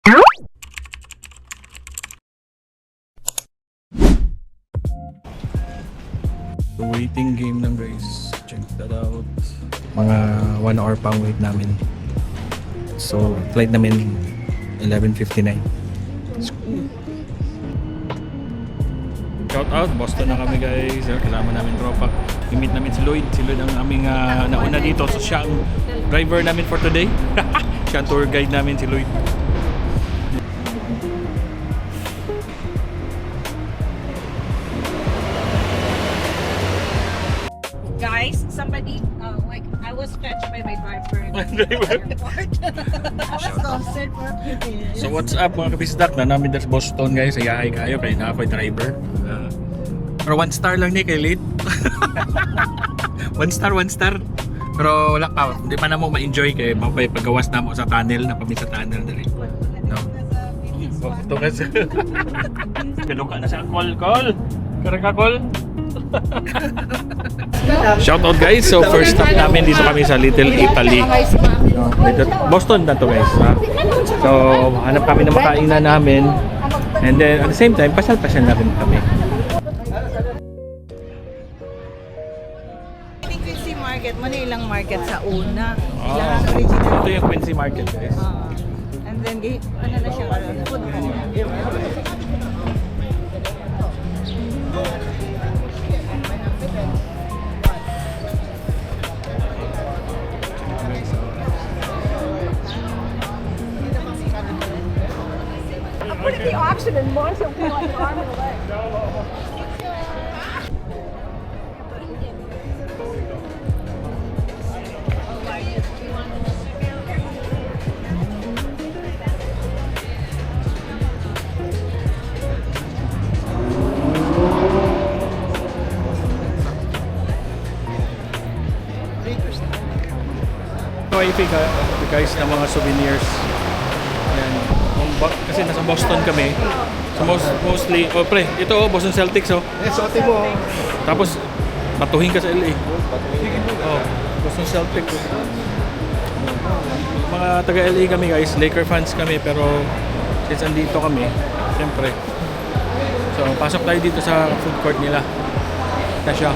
So waiting game lang guys. Check that out. Mga 1 hour pang wait namin. So flight namin 11:59. Shout out, Boston na kami guys. Kailangan namin tropa. I-meet namin si Lloyd. Si Lloyd ang aming nauna dito. So siya ang driver namin for today. Siya ang tour guide namin, si Lloyd. Guys, somebody, like, I was fetched by my driver at the airport. I was ghosted for a few minutes. So what's up mga kabisdak na namin sa Boston guys. Ayahay kayo kaya na ako yung driver. Pero 1 star lang ni kay late. 1 star. Pero wala pa, hindi pa na mo ma-enjoy kay paggawas na mo sa tunnel, na pami sa tunnel dali. No. Ito kasi. Kano ka na sa call. Karang ka call. Shout out guys. So first stop namin dito kami sa Little Italy. Boston na to guys. So hanap kami ng makainan namin. And then at the same time, pasyal-pasyal na rin kami. Quincy Market, Manilang Market sa una. Ah, Ilang original. ito yung Quincy Market guys. And then, ano na siya, food hall. I put it in the auction and Marcia will be like arm and leg. Guys ng mga souvenirs. Ayan. Kasi nasa Boston kami. So mostly, pre, ito Boston Celtics Sote mo. Tapos batuhin ka sa LA. Boston Celtics. Mga taga LA kami guys, Laker fans kami pero since andito kami, siyempre. So pasok tayo dito sa food court nila. Ito siya.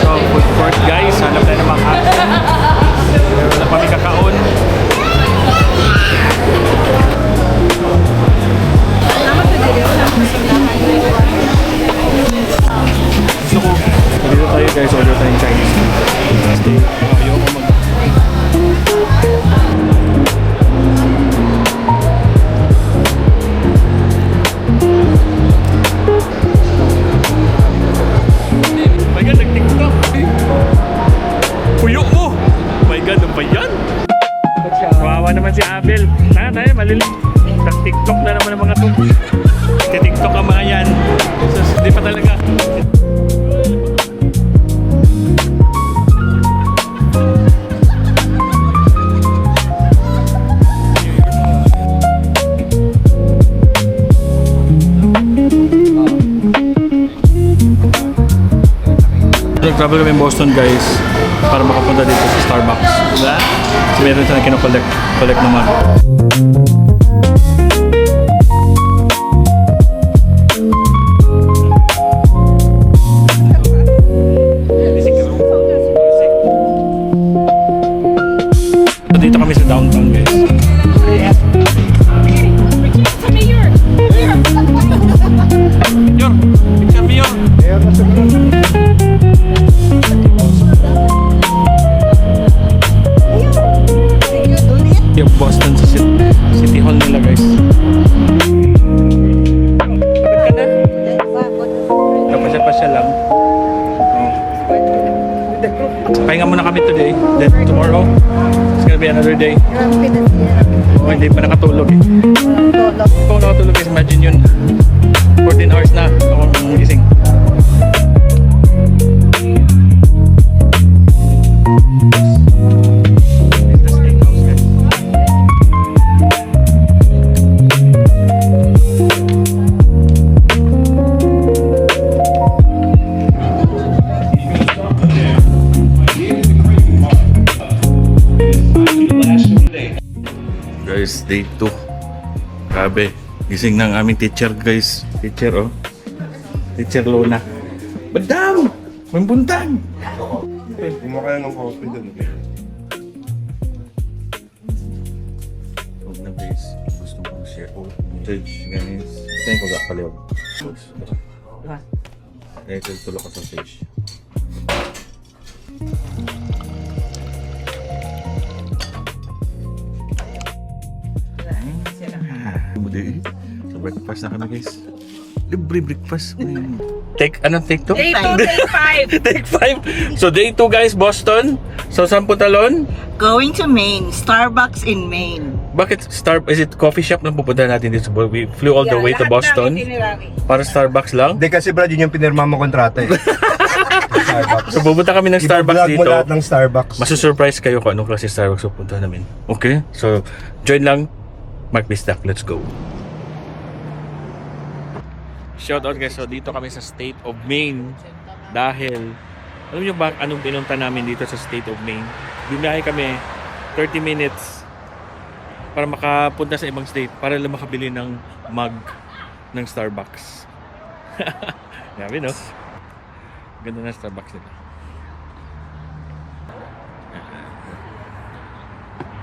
So food court guys, hanap tayo ng mga action. Wala pa may kakaon. Gusto ko, dito tayo guys, order tayong Chinese. Kasi ayoko mag... My God, nag-TikTok! Puyo mo! My God, ano ba yan? Kawawa naman si Abel. Tayo, malilim. Nag-TikTok na naman ang mga to. Nag-TikTok ang mga yan. So, hindi pa talaga. Nag-travel kami in Boston guys para makapunta dito sa Starbucks. So meron siya na kino-collect naman. Dito kami sa downtown guys. Picture me yun. Yung Boston sa City Hall nila guys. Kapasya-pasya lang. Pahinga muna kami today. Then tomorrow, it's gonna be another day. Hindi pa nakatulog eh. Kung nakatulog guys, imagine yun. 14 hours na ako gising. Guys, day 2. Grabe. Gising ng aming teacher, guys. Teacher, oh. Teacher Luna. Madam! May buntag! Kumakain ng coffee dun. Huwag na, guys. Gusto kong share. Judge, guys. Saan ko gakaliw? Eh, tulog ka sa stage. So breakfast na kami, guys. Libre breakfast. Anong take 2? Day 2, day 5. Take 5. So day 2, guys, Boston. So saan po talon? Going to Maine. Starbucks in Maine. Bakit is it coffee shop na pupunta natin dito? We flew all the way to Boston para Starbucks lang. Hindi kasi Brad, yun yung pinirma mo kontrata eh. Starbucks. So pupunta kami ng Starbucks I-vlog mo dito. lahat ng Starbucks. Masusurprise kayo kung anong klase Starbucks pupunta namin. Okay? So join lang. Mark Bistak, let's go. Shout out, guys. So dito kami sa State of Maine dahil alam niyo ba anong pinunta namin dito sa State of Maine? Bumiyahe kami 30 minutes para makapunta sa ibang state para lang makabili ng mug ng Starbucks. Grabe, no? Ganda na Starbucks nila.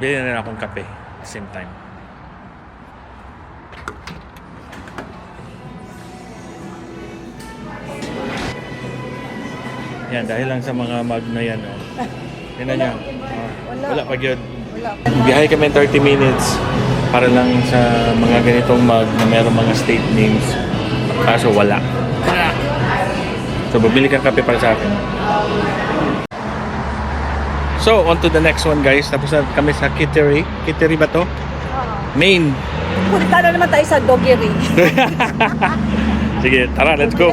Bili na rin akong kape at the same time. Yan, dahil lang sa mga mug na yan, oh. Tingnan niya. Wala pa yun. Biyahe kami 30 minutes para lang sa mga ganitong mug na meron mga state names. Kaso wala. So, bumili kang kape para sa akin. So, on to the next one, guys. Tapos na kami sa Kittery. Kittery ba to? Maine. Punta na naman tayo sa Doggery. Sige, tara, let's go.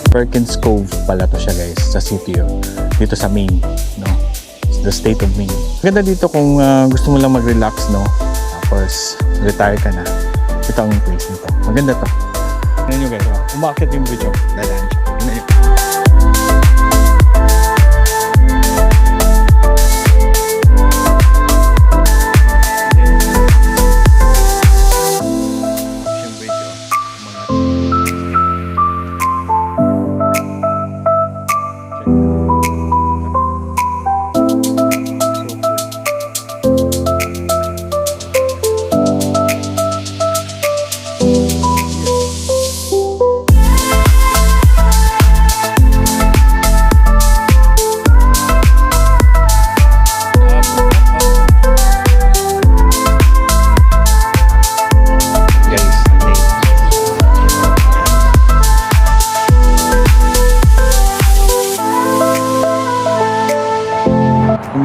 Perkins Cove pala to siya, guys, sa city, dito sa Maine, no? It's the state of Maine. Maganda dito kung gusto mo lang mag-relax, no? Tapos retire ka na. Ito ang place nito. Maganda to. Tignan nyo, guys, umakit yung video. Dalaan siya. Tignan nyo.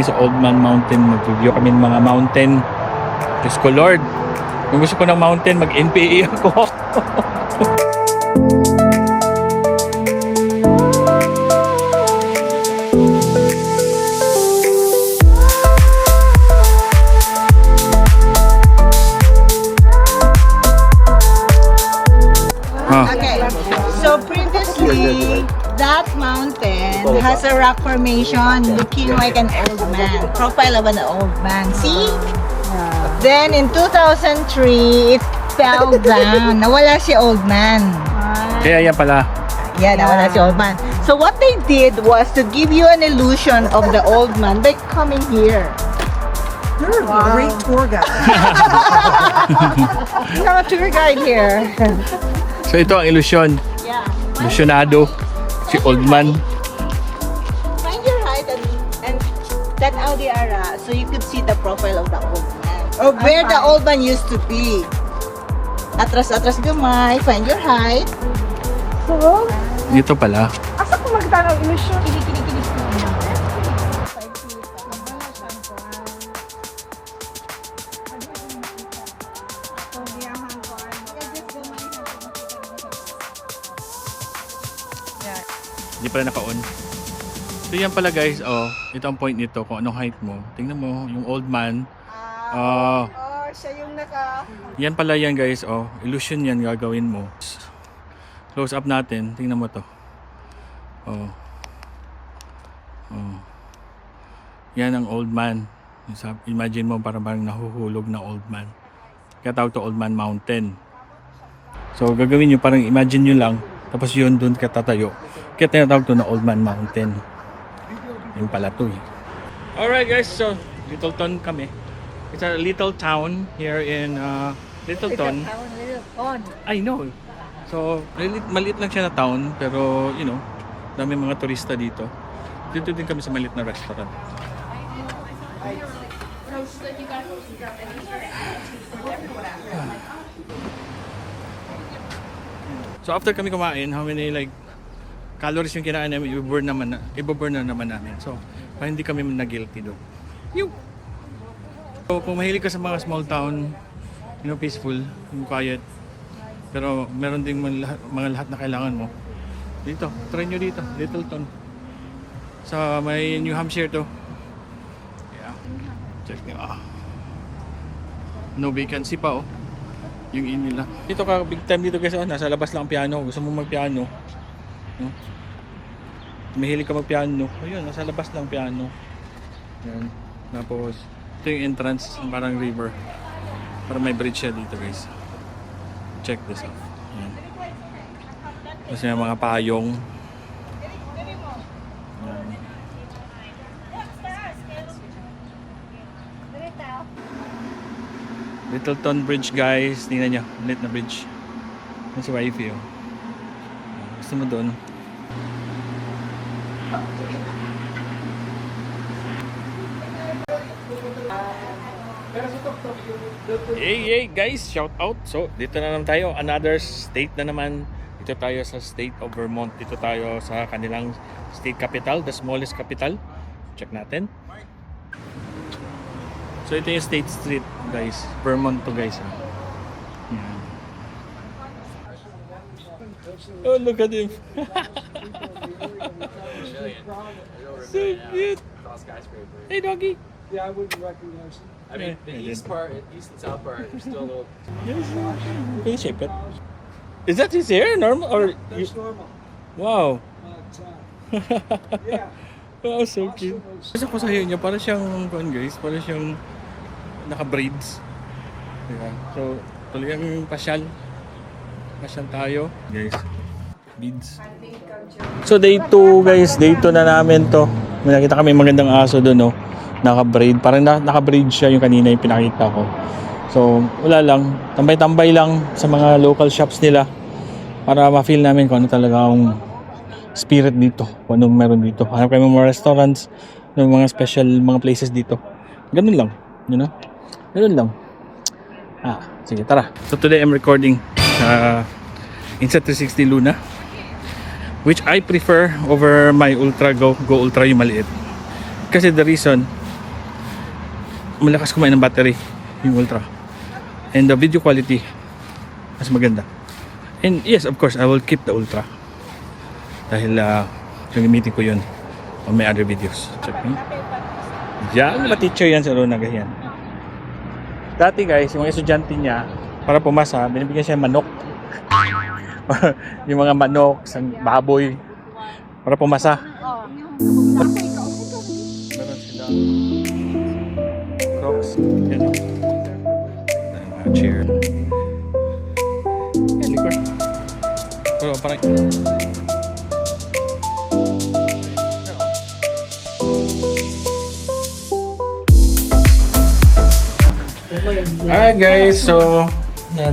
Sa Old Man Mountain, mag-review kami ng mga mountain. Diyos ko, Lord, kung gusto ko ng mountain, mag-NPA ako. Okay, so previously, that mountain has a rock formation looking like an old man. Profile of an old man. See? Then in 2003, it fell down. Nawala si old man. Kaya yan pala. Yeah, nawala si old man. So what they did was to give you an illusion of the old man by coming here. You're a great tour guide. You have a tour guide here. So ito ang ilusyon. Yeah. Ilusyonado. Si old man. Find your height and that out the area so you could see the profile of the old man. Or where the old man used to be. Atras-atras gamay. Find your height. So, Dito pala. asa ko magtanong ilusyon? Hindi pala naka-on. So yan pala guys, oh, ito ang point nito kung anong height mo. Tingnan mo, yung old man. Oh, siya yung Yan pala yan guys, oh, illusion yan gagawin mo. Close up natin, tingnan mo to. Oh. Oh. Yan ang old man. Imagine mo parang nahuhulog na old man. Kaya tawag to Old Man Mountain. So gagawin nyo, parang imagine nyo lang, tapos yun doon ka tatayo. Kaya tinatawag to na Old Man Mountain. Yung pala to eh. Alright guys, so Littleton kami. It's a little town here in Littleton. I know. So maliit lang siya na town, pero you know, dami mga turista dito. Dito din kami sa maliit na restaurant. So after kami kumain, how many like calories yung kinain namin, i-burn na naman namin. So parang hindi kami na-guilty doon. So kung mahilig ka sa mga small town, you know, peaceful, quiet, pero meron ding mga lahat na kailangan mo. Dito, try nyo dito, Littleton. Sa may New Hampshire to. Yeah. Check nyo. No vacancy pa oh. Yung in nila. Dito ka big time dito guys, nasa labas lang ang piano. Gusto mo mag-piano. No? Mahilig ka mag-piano. Ayun, nasa labas lang piano. Yan. Tapos ito yung entrance, parang river. Parang may bridge siya dito guys. Check this out. Yan. Tapos yung mga payong. Yan. Littleton Bridge guys, tingnan nyo, lit na bridge. Yan si wifey oh. Gusto mo doon? Yay guys, shout out. So dito na naman tayo, another state na naman. Dito tayo sa state of Vermont. Dito tayo sa kanilang state capital, the smallest capital. Check natin. So ito yung State Street guys, Vermont to guys. Yan. Oh, look at him. So cute. Hey doggy. Yeah, I wouldn't recognize him. I mean, the east and south part are still a little. Yes. Can you shape it? Is that his hair normal or? That's normal. Wow. But, yeah. Wow, so cute. Kasi ko sa hair niya, para siyang guys, para siyang naka-braids. Diba? So, talagang pasyal. Pasyal tayo. Guys, beads. So, day 2 guys, day 2 na namin to. May nakita kami magandang aso doon, no? Naka-braid. Parang naka-braid siya yung kanina yung pinakita ko. So, wala lang. Tambay-tambay lang sa mga local shops nila para ma-feel namin kung ano talaga ang spirit dito. Kung anong meron dito. Hanap kayo mga restaurants, mga special mga places dito. Ganun lang. You know? Ganun lang. Sige, tara. So today I'm recording Insta360 Luna, which I prefer over my Ultra Go Ultra yung maliit. Kasi the reason, malakas kumain ng battery yung Ultra. And the video quality mas maganda. And yes, of course, I will keep the Ultra. Dahil gagamitin ko yun on my other videos. Check me. Diyan, ma-teacher yan sa Luna ganyan. Dati guys, yung mga estudyante niya, para pumasa, binibigyan siya manok. Yung mga manok, sang baboy, para pumasa. Meron sila Crocs, yan o. Mga chair. Yan, likor. Pero parang alright guys, so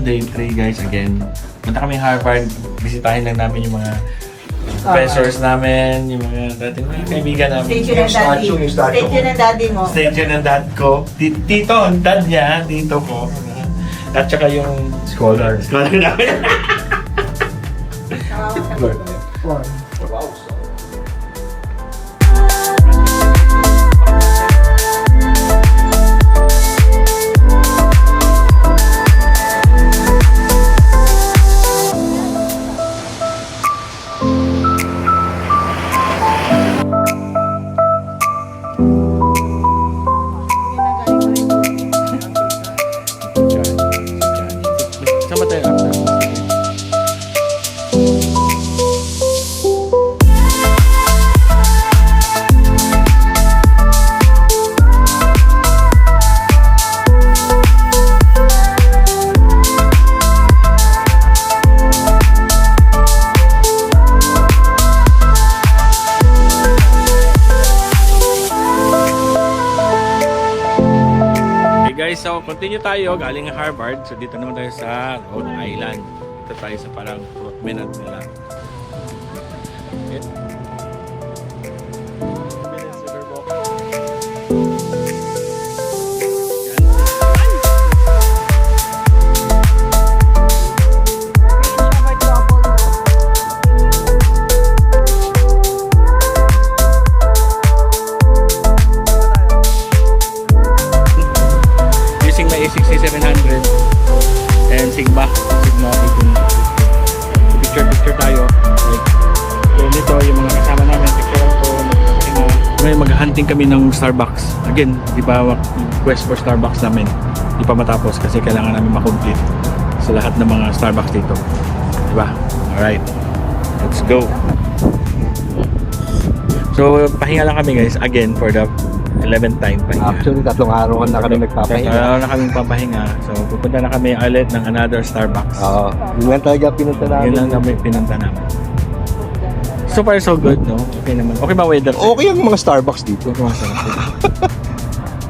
day 3 guys again. Punta kami Harvard, bisitahin lang namin yung mga professors namin, yung mga dating mga kaibigan namin. Station ng daddy. Station ng daddy mo. Station ng dad ko. Tito, ang dad niya, tito ko. At saka yung scholar namin. continue tayo galing Harvard. So dito naman tayo sa Rhode Island. Dito tayo sa parang promenade nila. Okay. Using my A6700 and Sigma picture tayo like, so nito yung mga kasama namin picture ko may maghahunting kami ng Starbucks again di ba quest for Starbucks namin di pa matapos kasi kailangan namin makomplete sa lahat ng mga Starbucks dito di ba alright let's go so pahinga lang kami guys again for the 11th time pahinga. Actually, 3 araw na kami nagpapahinga. Araw na kami papahinga. So, pupunta na kami ulit ng another Starbucks. Oo. Yun lang talaga pinunta namin. Yun lang kami pinunta namin. So far, so good, no? Okay naman. Okay ba weather? Okay ang mga Starbucks dito.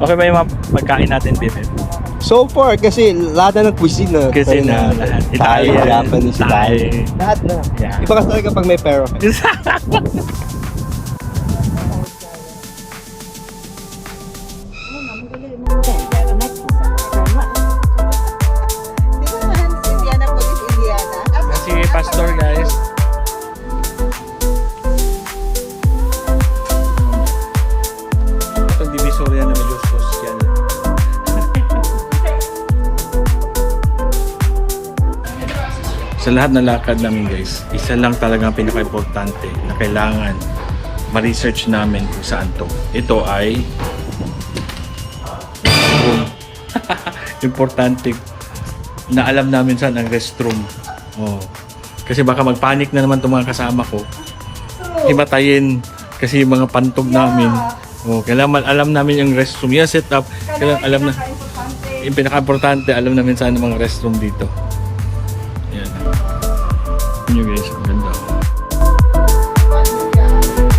Okay ba yung mga pagkain natin, Biffet? So far, kasi lahat na ng cuisine na. Kasi na lahat. Thai, Japanese, Thai. Lahat na. Yeah. Iba kasi talaga pag may pera. Di ba man si Indianapolis, Indiana? Si Pastor, guys. Itong divisoria na medyo social. Sa lahat ng lakad namin guys, isa lang talagang pinaka-importante na kailangan ma-research namin kung saan to. Ito ay restroom. Importante na alam namin saan ang restroom. Oh. Kasi baka magpanik na naman itong mga kasama ko. Himatayin kasi yung mga pantog namin. Oh, kailangan alam namin yung restroom. Yung setup, kailangan alam na. Yung pinaka-importante, alam namin saan ang mga restroom dito. Yan. Yun guys, ang ganda.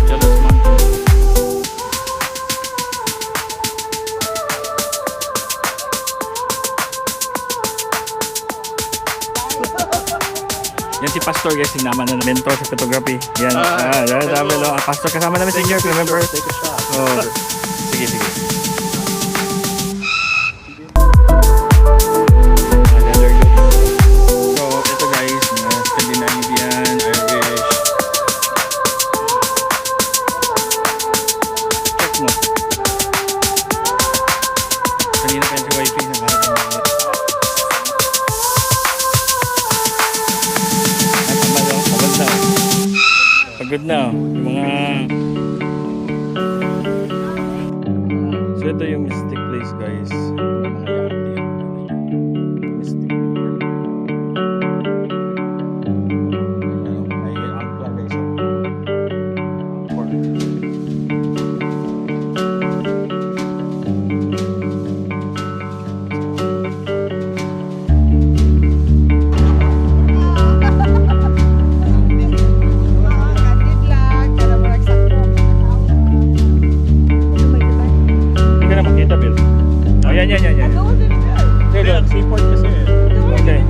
Jealous monkey. Yan si Pastor guys, sinama na mentor sa photography. Yan. Sabi lo, Pastor kasama namin sa inyo, remember? Take a shot. Oh. Sige, sige. So, ito guys, Scandinavian, Irish. Check mo. Kanina pa yan si Wifey na pagod na. Yung mga so ito yung Mystic Place guys. Yung mga yati. Mystic River. May angkla guys. Angkor. Hindi ka na makita, Bill. Oh, yan. Sige, seaport kasi. Okay.